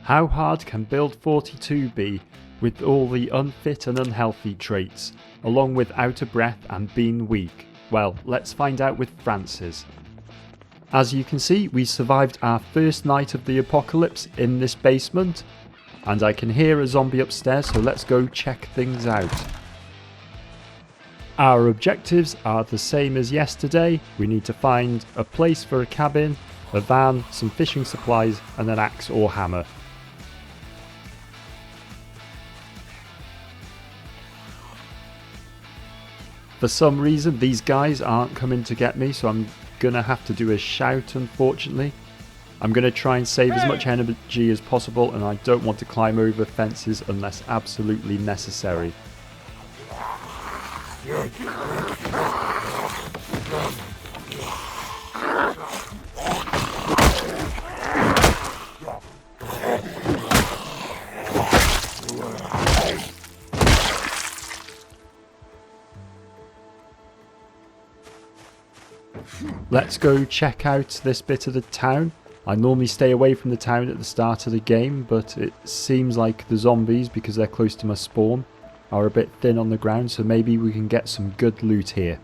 How hard can build 42 be with all the unfit and unhealthy traits, along with out of breath and being weak? Well, let's find out with Francis. As you can see, we survived our first night of the apocalypse in this basement, and I can hear a zombie upstairs, so let's go check things out. Our objectives are the same as yesterday. We need to find a place for a cabin, a van, some fishing supplies, and an axe or hammer. For some reason these guys aren't coming to get me, so I'm gonna have to do a shout, unfortunately. I'm gonna try and save as much energy as possible, and I don't want to climb over fences unless absolutely necessary. Let's go check out this bit of the town. I normally stay away from the town at the start of the game, but it seems like the zombies, because they're close to my spawn, are a bit thin on the ground, so maybe we can get some good loot here.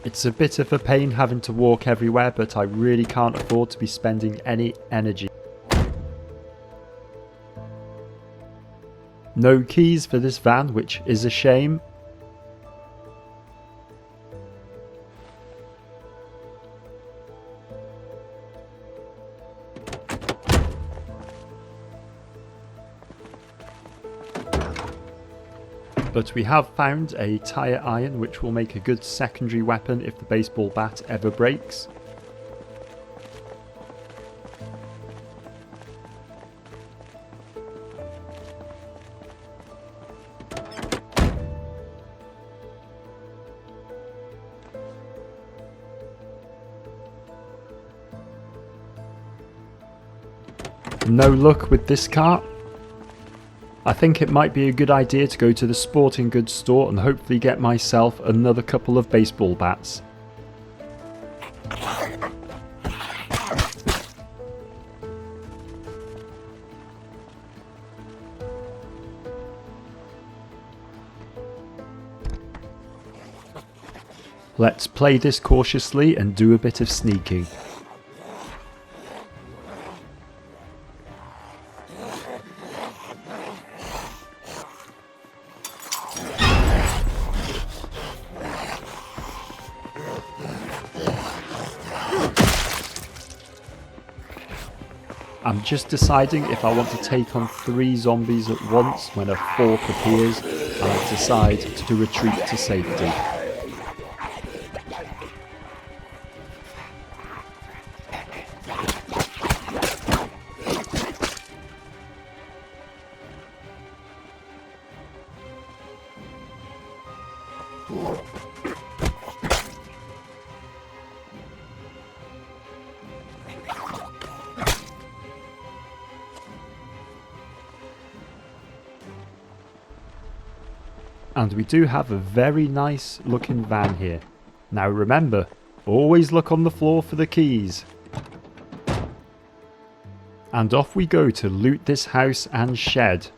It's a bit of a pain having to walk everywhere, but I really can't afford to be spending any energy. No keys for this van, which is a shame. But we have found a tire iron, which will make a good secondary weapon if the baseball bat ever breaks. No luck with this car. I think it might be a good idea to go to the sporting goods store and hopefully get myself another couple of baseball bats. Let's play this cautiously and do a bit of sneaking. I'm just deciding if I want to take on 3 zombies at once when a 4th appears, and I decide to retreat to safety. And we do have a very nice looking van here. Now remember, always look on the floor for the keys. And off we go to loot this house and shed.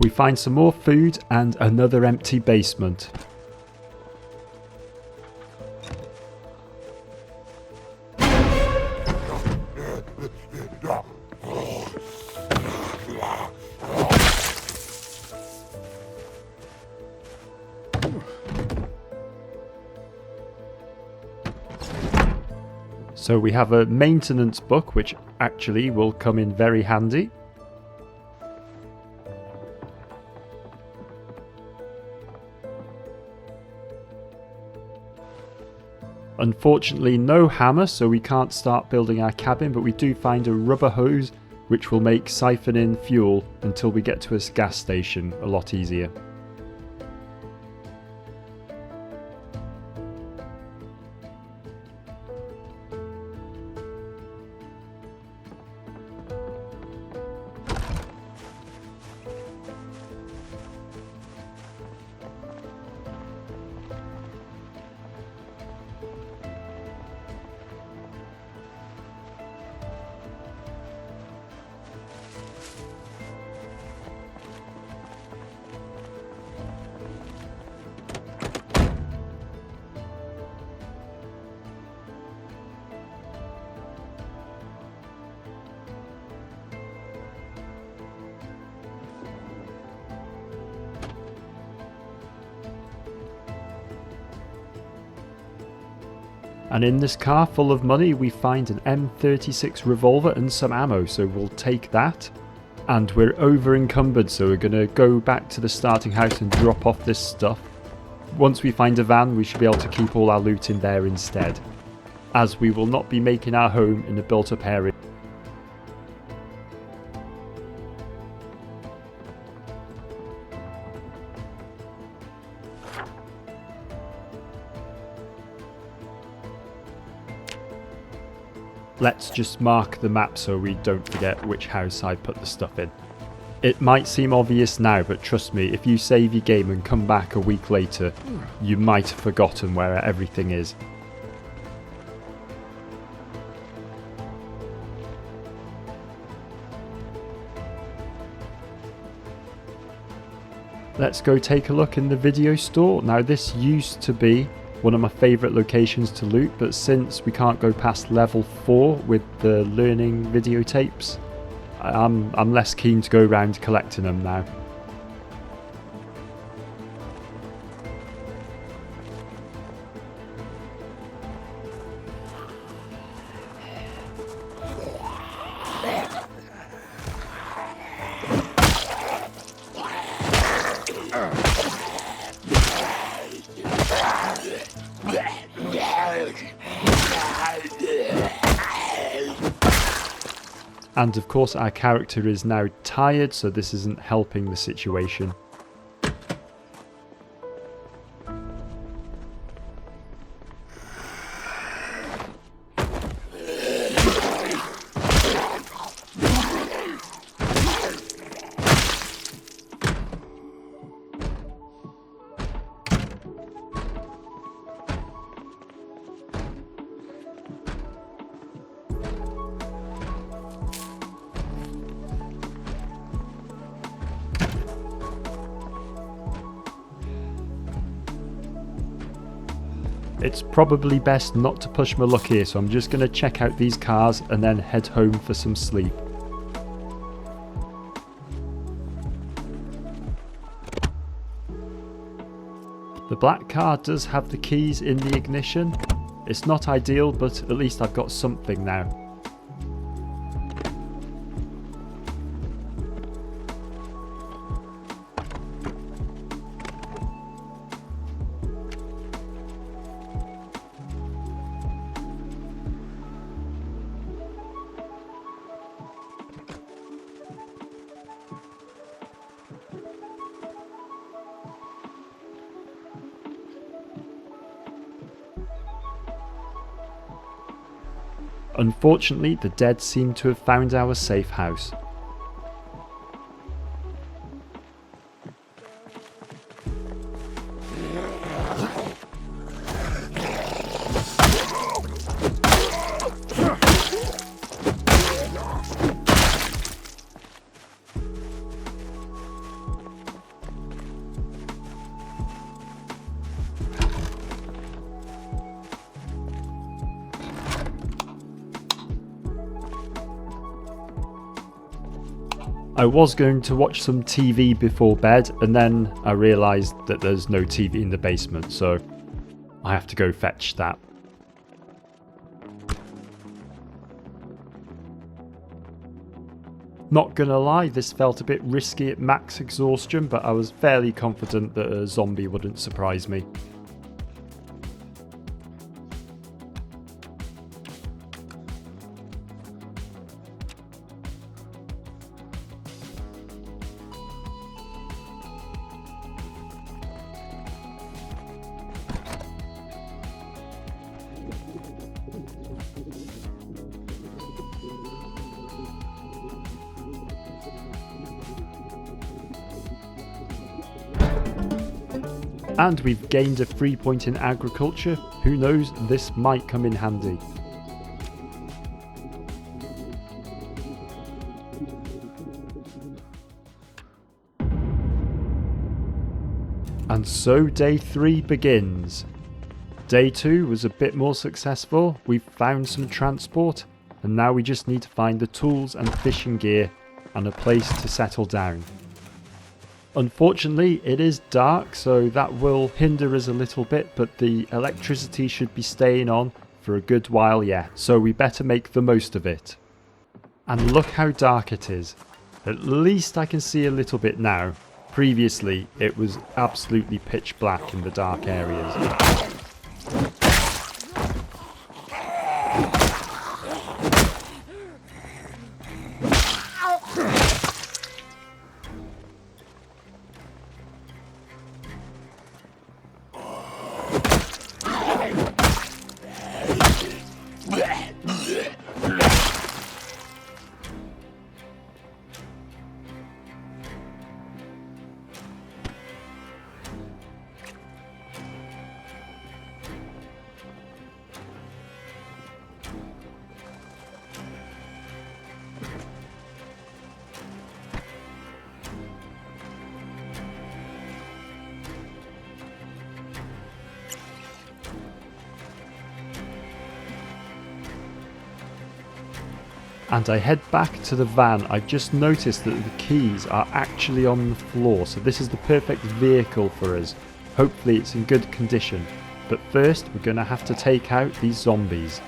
We find some more food and another empty basement. So we have a maintenance book, which actually will come in very handy. Unfortunately no hammer, so we can't start building our cabin, but we do find a rubber hose which will make siphoning fuel until we get to a gas station a lot easier. And in this car full of money we find an M36 revolver and some ammo, so we'll take that. And we're over encumbered, so we're going to go back to the starting house and drop off this stuff. Once we find a van, we should be able to keep all our loot in there instead, as we will not be making our home in a built up area. Let's just mark the map so we don't forget which house I put the stuff in. It might seem obvious now, but trust me, if you save your game and come back a week later, you might have forgotten where everything is. Let's go take a look in the video store. Now this used to be one of my favourite locations to loot, but since we can't go past level 4 with the learning videotapes, I'm less keen to go around collecting them now. And of course our character is now tired, so this isn't helping the situation. It's probably best not to push my luck here, so I'm just going to check out these cars and then head home for some sleep. The black car does have the keys in the ignition. It's not ideal, but at least I've got something now. Unfortunately, the dead seem to have found our safe house. I was going to watch some TV before bed, and then I realised that there's no TV in the basement, so I have to go fetch that. Not gonna lie, this felt a bit risky at max exhaustion, but I was fairly confident that a zombie wouldn't surprise me. And we've gained a free point in agriculture. Who knows, this might come in handy. And so day 3 begins. Day 2 was a bit more successful. We've found some transport, and now we just need to find the tools and fishing gear and a place to settle down. Unfortunately, it is dark, so that will hinder us a little bit, but the electricity should be staying on for a good while yet, so we better make the most of it. And look how dark it is. At least I can see a little bit now. Previously, it was absolutely pitch black in the dark areas. And I head back to the van. I've just noticed that the keys are actually on the floor, so this is the perfect vehicle for us. Hopefully it's in good condition. But first we're going to have to take out these zombies.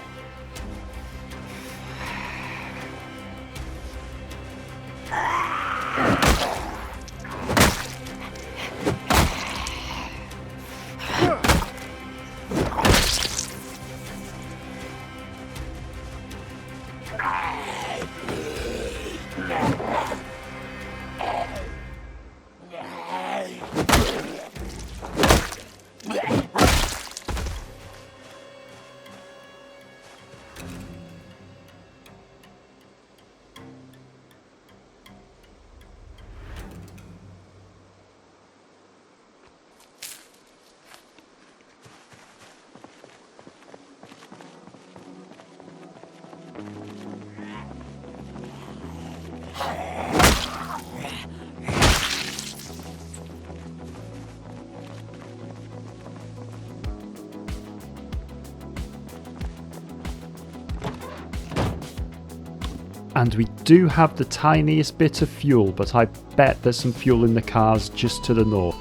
And we do have the tiniest bit of fuel, but I bet there's some fuel in the cars just to the north.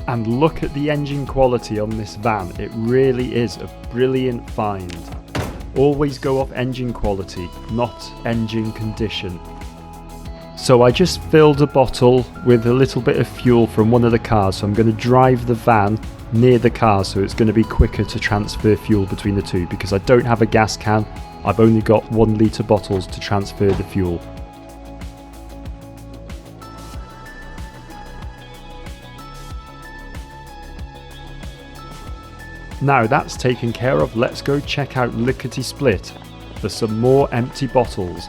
And look at the engine quality on this van. It really is a brilliant find. Always go off engine quality, not engine condition. So I just filled a bottle with a little bit of fuel from one of the cars, so I'm going to drive the van near the car, so it's going to be quicker to transfer fuel between the two, because I don't have a gas can. I've only got 1 litre bottles to transfer the fuel. Now that's taken care of, let's go check out Lickety Split for some more empty bottles.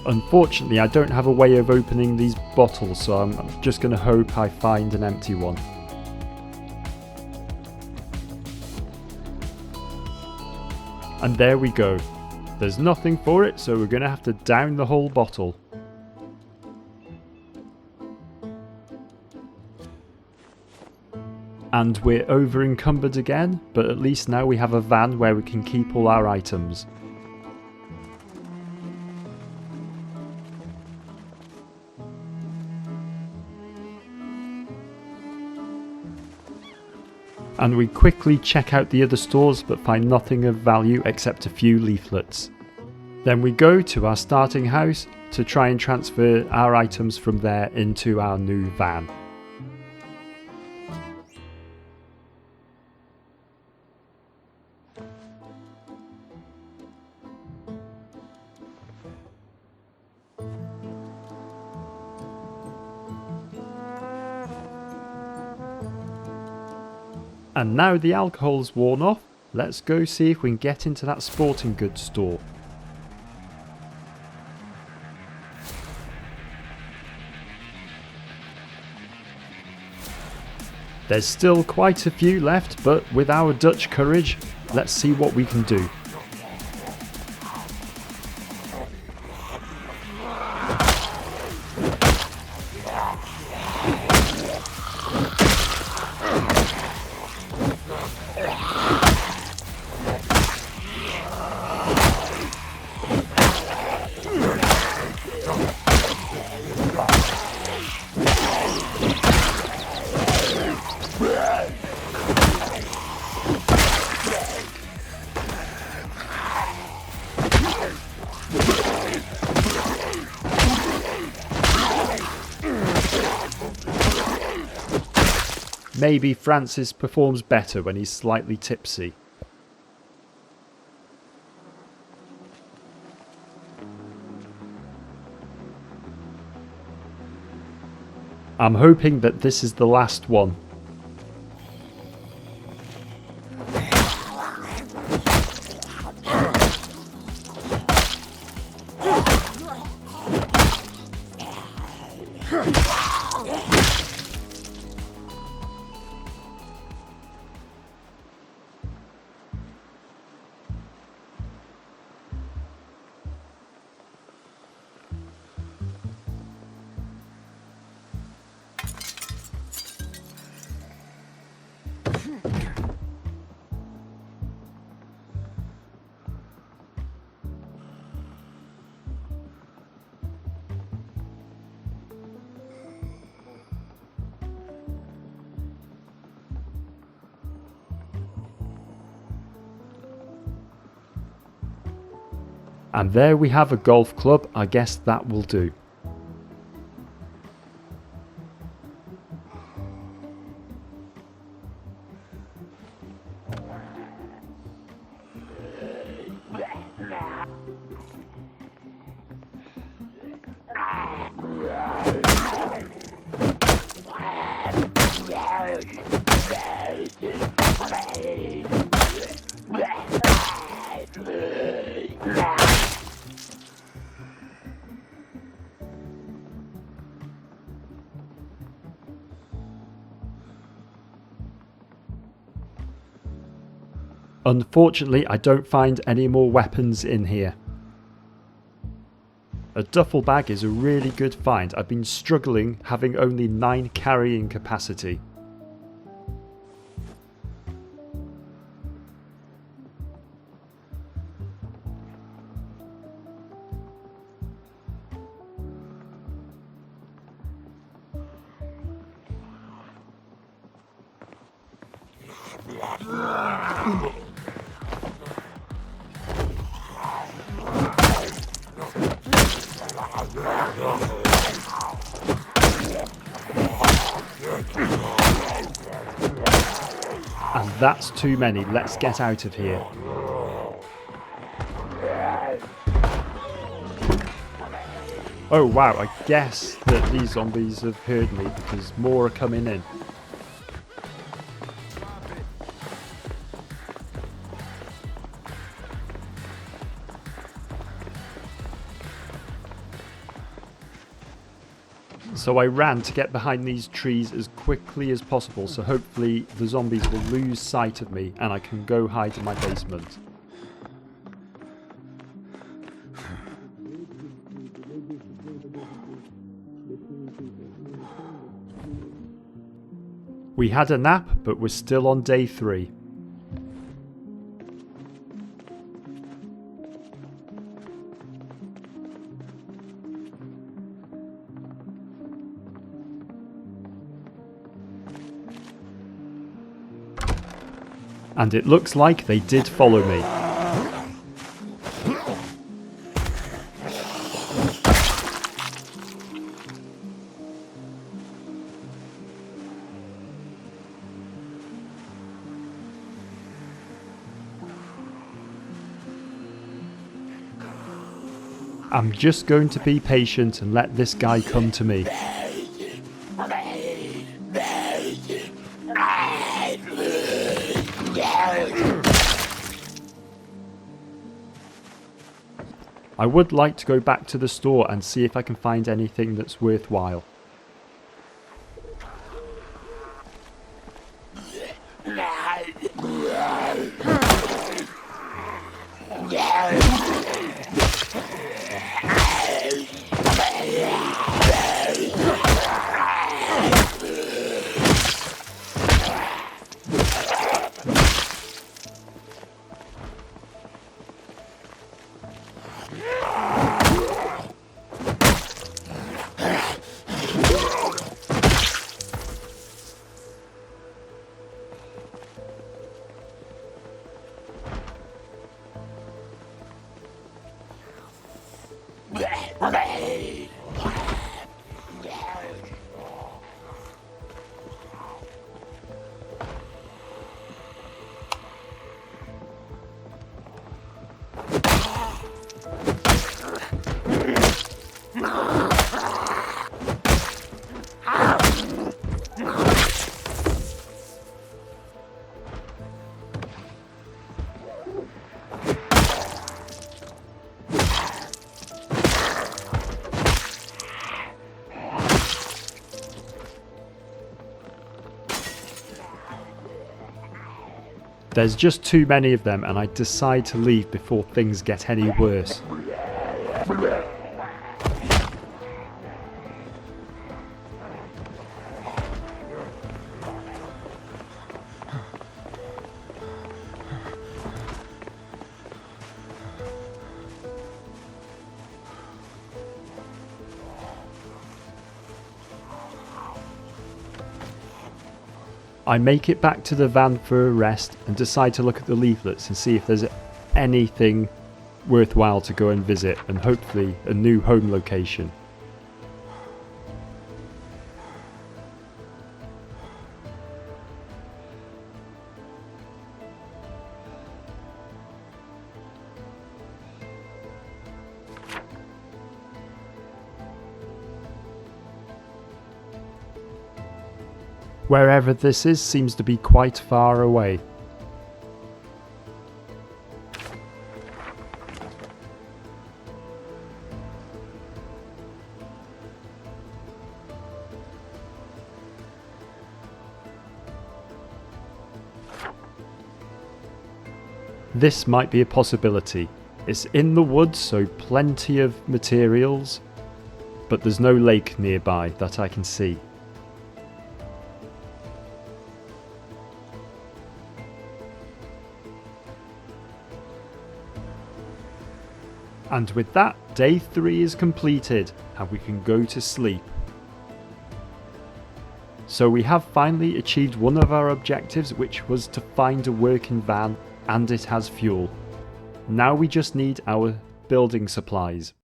Unfortunately, I don't have a way of opening these bottles, so I'm just going to hope I find an empty one. And there we go. There's nothing for it, so we're going to have to down the whole bottle. And we're over encumbered again, but at least now we have a van where we can keep all our items. And we quickly check out the other stores but find nothing of value except a few leaflets. Then we go to our starting house to try and transfer our items from there into our new van. And now the alcohol's worn off, let's go see if we can get into that sporting goods store. There's still quite a few left, but with our Dutch courage, let's see what we can do. Maybe Francis performs better when he's slightly tipsy. I'm hoping that this is the last one. And there we have a golf club. I guess that will do. Unfortunately, I don't find any more weapons in here. A duffel bag is a really good find. I've been struggling having only 9 carrying capacity. And that's too many. Let's get out of here. Oh wow, I guess that these zombies have heard me because more are coming in. So I ran to get behind these trees as quickly as possible, so hopefully the zombies will lose sight of me and I can go hide in my basement. We had a nap, but we're still on day 3. And it looks like they did follow me. I'm just going to be patient and let this guy come to me. I would like to go back to the store and see if I can find anything that's worthwhile. There's just too many of them and I decide to leave before things get any worse. I make it back to the van for a rest and decide to look at the leaflets and see if there's anything worthwhile to go and visit, and hopefully a new home location. Wherever this is seems to be quite far away. This might be a possibility. It's in the woods, so plenty of materials, but there's no lake nearby that I can see. And with that, day 3 is completed and we can go to sleep. So we have finally achieved one of our objectives, which was to find a working van, and it has fuel. Now we just need our building supplies.